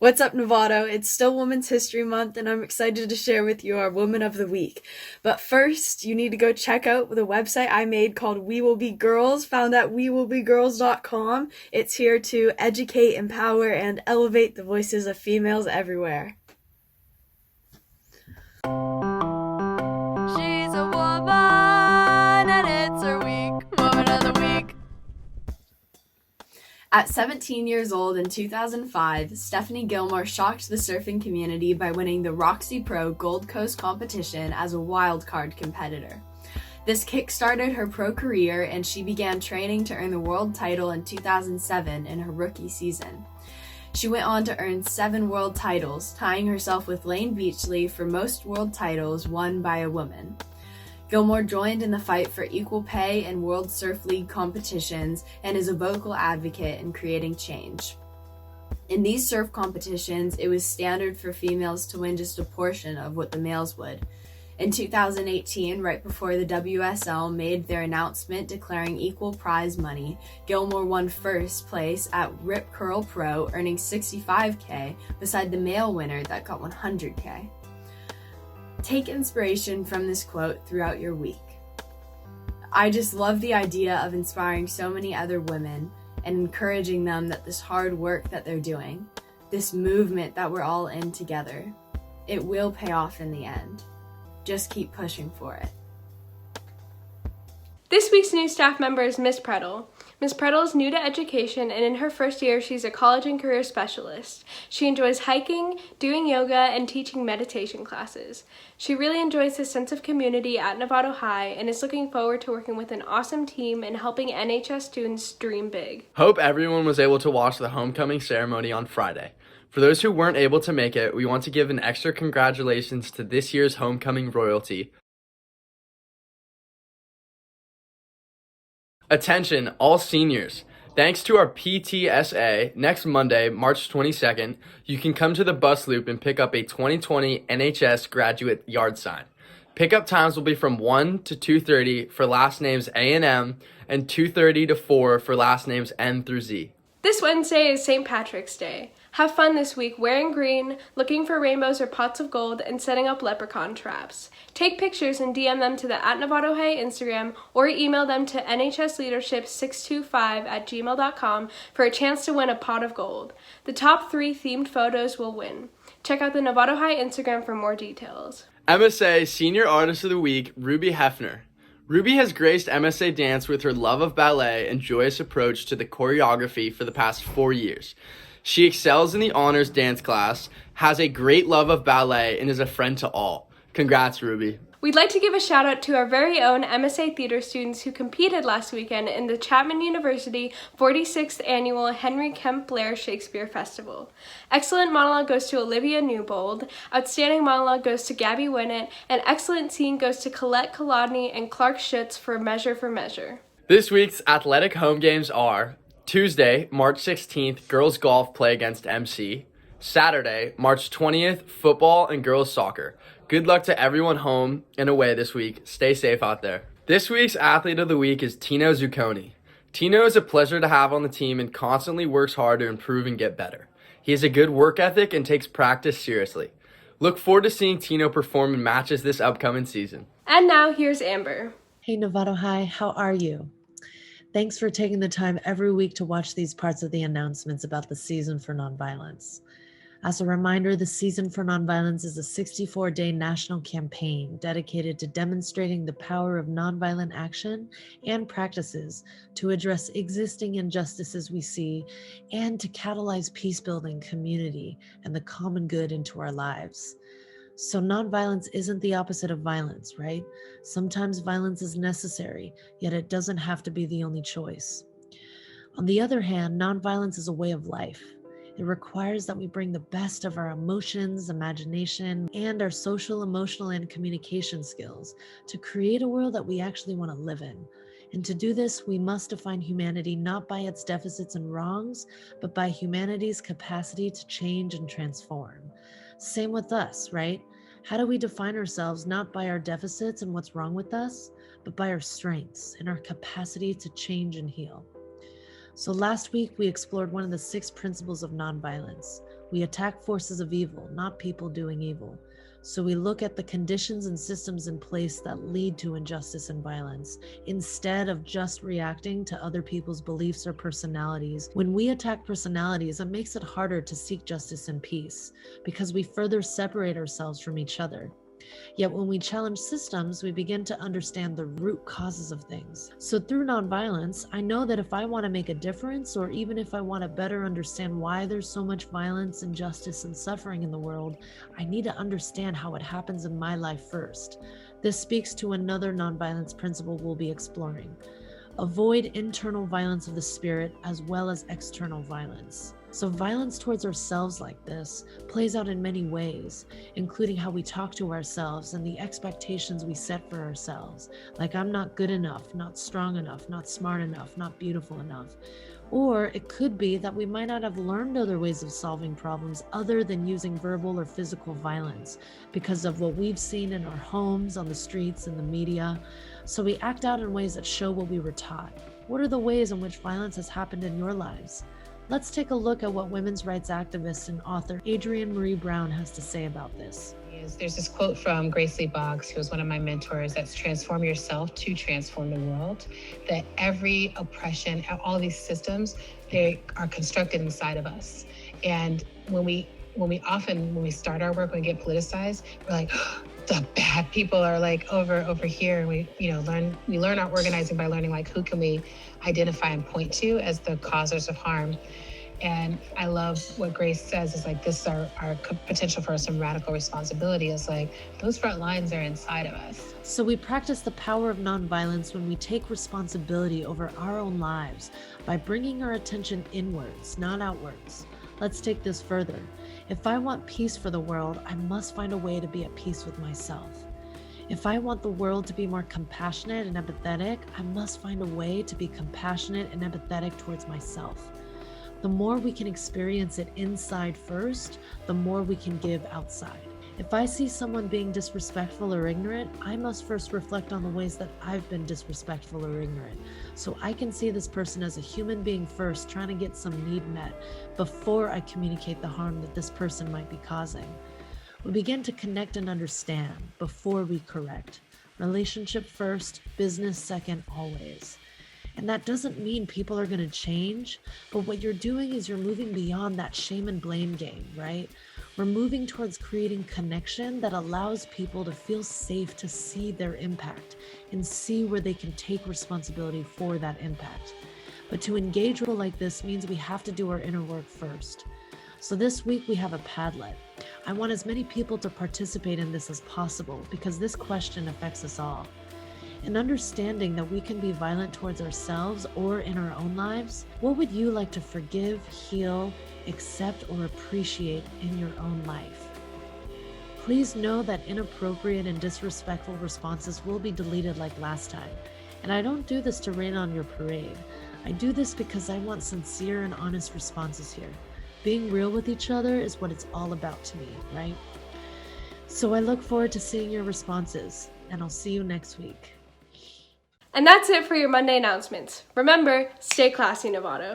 What's up, Novato? It's still Women's History Month, and I'm excited to share with you our Woman of the Week. But first, you need to go check out the website I made called We Will Be Girls, found at wewillbegirls.com. It's here to educate, empower, and elevate the voices of females everywhere. She's a woman, and it's her week. Woman of the Week. At 17 years old in 2005, Stephanie Gilmore shocked the surfing community by winning the Roxy Pro Gold Coast competition as a wildcard competitor. This kick-started her pro career, and she began training to earn the world title in 2007 in her rookie season. She went on to earn 7 world titles, tying herself with Lane Beachley for most world titles won by a woman. Gilmore joined in the fight for equal pay in World Surf League competitions and is a vocal advocate in creating change. In these surf competitions, it was standard for females to win just a portion of what the males would. In 2018, right before the WSL made their announcement declaring equal prize money, Gilmore won first place at Rip Curl Pro, earning $65K, beside the male winner that got $100K. Take inspiration from this quote throughout your week. I just love the idea of inspiring so many other women and encouraging them that this hard work that they're doing, this movement that we're all in together, it will pay off in the end. Just keep pushing for it. This week's new staff member is Miss Prettel. Miss Prettel is new to education, and in her first year, she's a college and career specialist. She enjoys hiking, doing yoga, and teaching meditation classes. She really enjoys the sense of community at Novato High and is looking forward to working with an awesome team and helping NHS students dream big. Hope everyone was able to watch the homecoming ceremony on Friday. For those who weren't able to make it, we want to give an extra congratulations to this year's homecoming royalty. Attention, all seniors. Thanks to our PTSA, next Monday, March 22nd, you can come to the bus loop and pick up a 2020 NHS graduate yard sign. Pickup times will be from 1 to 2:30 for last names A and M and 2:30 to 4 for last names N through Z. This Wednesday is St. Patrick's Day. Have fun this week wearing green, looking for rainbows or pots of gold, and setting up leprechaun traps. Take pictures and DM them to the @Novato High Instagram or email them to nhsleadership625@gmail.com for a chance to win a pot of gold. The top 3 themed photos will win. Check out the Novato High Instagram for more details. MSA Senior Artist of the Week, Ruby Hefner. Ruby has graced MSA Dance with her love of ballet and joyous approach to the choreography for the past 4 years. She excels in the honors dance class, has a great love of ballet, and is a friend to all. Congrats, Ruby. We'd like to give a shout out to our very own MSA theater students who competed last weekend in the Chapman University 46th Annual Henry Kemp Blair Shakespeare Festival. Excellent monologue goes to Olivia Newbold, outstanding monologue goes to Gabby Winnett, and excellent scene goes to Colette Kolodny and Clark Schutz for Measure for Measure. This week's athletic home games are Tuesday, March 16th, girls golf play against MC. Saturday, March 20th, football and girls soccer. Good luck to everyone home and away this week. Stay safe out there. This week's athlete of the week is Tino Zucconi. Tino is a pleasure to have on the team and constantly works hard to improve and get better. He has a good work ethic and takes practice seriously. Look forward to seeing Tino perform in matches this upcoming season. And now here's Amber. Hey Novato High, how are you? Thanks for taking the time every week to watch these parts of the announcements about the Season for Nonviolence. As a reminder, the Season for Nonviolence is a 64-day national campaign dedicated to demonstrating the power of nonviolent action and practices to address existing injustices we see and to catalyze peace-building, community, and the common good into our lives. So nonviolence isn't the opposite of violence, right? Sometimes violence is necessary, yet it doesn't have to be the only choice. On the other hand, nonviolence is a way of life. It requires that we bring the best of our emotions, imagination, and our social, emotional, and communication skills to create a world that we actually want to live in. And to do this, we must define humanity not by its deficits and wrongs, but by humanity's capacity to change and transform. Same with us, right? How do we define ourselves not by our deficits and what's wrong with us, but by our strengths and our capacity to change and heal? So last week, we explored one of the 6 principles of nonviolence, We attack forces of evil, not people doing evil. So we look at the conditions and systems in place that lead to injustice and violence, instead of just reacting to other people's beliefs or personalities. When we attack personalities, it makes it harder to seek justice and peace, because we further separate ourselves from each other. Yet when we challenge systems, we begin to understand the root causes of things. So through nonviolence, I know that if I want to make a difference, or even if I want to better understand why there's so much violence, injustice, and suffering in the world, I need to understand how it happens in my life first. This speaks to another nonviolence principle we'll be exploring. Avoid internal violence of the spirit as well as external violence. So violence towards ourselves like this plays out in many ways, including how we talk to ourselves and the expectations we set for ourselves, like I'm not good enough, not strong enough, not smart enough, not beautiful enough. Or it could be that we might not have learned other ways of solving problems other than using verbal or physical violence because of what we've seen in our homes, on the streets, in the media. So we act out in ways that show what we were taught. What are the ways in which violence has happened in your lives? Let's take a look at what women's rights activist and author Adrienne Marie Brown has to say about this. There's this quote from Grace Lee Boggs, who was one of my mentors, that's transform yourself to transform the world. That every oppression, all these systems, they are constructed inside of us. And when we start our work, when we get politicized, we're like, the bad people are like over here. And we learn our organizing by learning like who can we identify and point to as the causers of harm. And I love what Grace says is like, this is our potential for some radical responsibility is like, those front lines are inside of us. So we practice the power of nonviolence when we take responsibility over our own lives by bringing our attention inwards, not outwards. Let's take this further. If I want peace for the world, I must find a way to be at peace with myself. If I want the world to be more compassionate and empathetic, I must find a way to be compassionate and empathetic towards myself. The more we can experience it inside first, the more we can give outside. If I see someone being disrespectful or ignorant, I must first reflect on the ways that I've been disrespectful or ignorant, so I can see this person as a human being first, trying to get some need met before I communicate the harm that this person might be causing. We begin to connect and understand before we correct. Relationship first, business second, always. And that doesn't mean people are going to change, but what you're doing is you're moving beyond that shame and blame game, right? We're moving towards creating connection that allows people to feel safe to see their impact and see where they can take responsibility for that impact. But to engage people like this means we have to do our inner work first. So this week we have a Padlet. I want as many people to participate in this as possible because this question affects us all. And understanding that we can be violent towards ourselves or in our own lives, what would you like to forgive, heal, accept, or appreciate in your own life? Please know that inappropriate and disrespectful responses will be deleted like last time. And I don't do this to rain on your parade. I do this because I want sincere and honest responses here. Being real with each other is what it's all about to me, right? So I look forward to seeing your responses, and I'll see you next week. And that's it for your Monday announcements. Remember, stay classy, Novato.